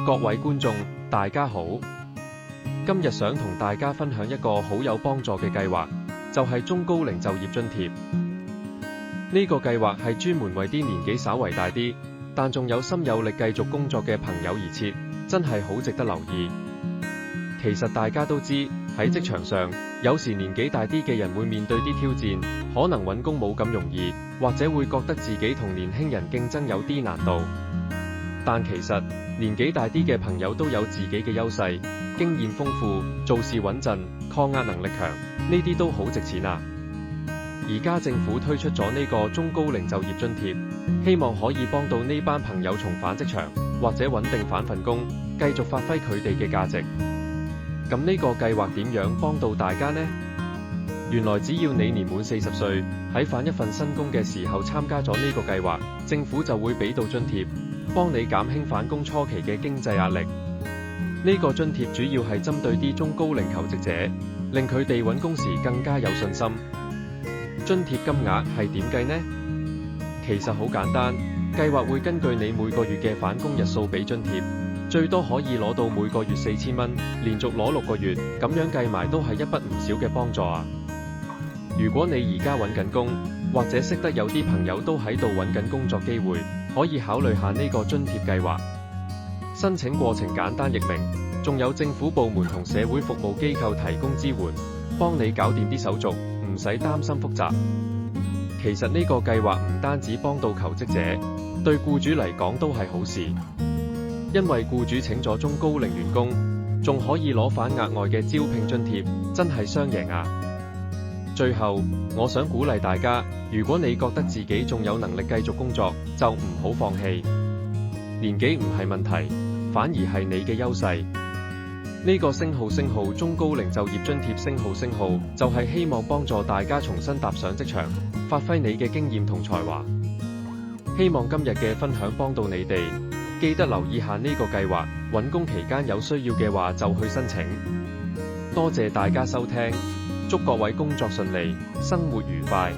各位觀眾，大家好。今日想同大家分享一個好有幫助嘅計劃，就係中高齡就業津貼。呢個計劃係專門為啲年紀稍為大啲，但仲有心有力繼續工作嘅朋友而設，真係好值得留意。其實大家都知，喺職場上，有時年紀大啲嘅人會面對啲挑戰，可能揾工冇咁容易，或者會覺得自己同年輕人競爭有啲難度。但其實年紀大啲嘅朋友都有自己嘅優勢，經驗豐富，做事穩陣，抗壓能力強，呢啲都好值錢啊！而家政府推出咗呢個中高齡就業津貼，希望可以幫到呢班朋友重返職場，或者穩定返份工，繼續發揮佢哋嘅價值。咁呢個計劃點樣幫到大家呢？原來只要你年滿40歲，喺返一份新工嘅時候參加咗呢個計劃，政府就會俾到津貼，幫你減輕返工初期嘅經濟壓力。呢個津貼主要係針對啲中高齡求職者，令佢哋揾工時更加有信心。津貼金額係點計呢？其實好簡單，計劃會根據你每個月嘅返工日數俾津貼，最多可以攞到每個月4000蚊，連續攞6個月，咁樣計埋都係一筆唔少嘅幫助啊！如果你而家揾緊工，或者識得有啲朋友都喺度揾緊工作機會，可以考慮下呢個津貼計劃。申請過程簡單易明，仲有政府部門同社會服務機構提供支援，幫你搞掂啲手續，唔使擔心複雜。其實呢個計劃唔單止幫到求職者，對僱主嚟講都係好事，因為僱主請咗中高齡員工，仲可以攞返額外嘅招聘津貼，真係雙贏啊！最後，我想鼓勵大家，如果你覺得自己仲有能力繼續工作，就唔好放棄。年紀唔係問題，反而係你嘅優勢。呢個星號中高齡就業津貼星號，就係希望幫助大家重新踏上職場，發揮你嘅經驗同才華。希望今日嘅分享幫到你哋，記得留意下呢個計劃，揾工期間有需要嘅話就去申請。多謝大家收聽，祝各位工作順利，生活愉快。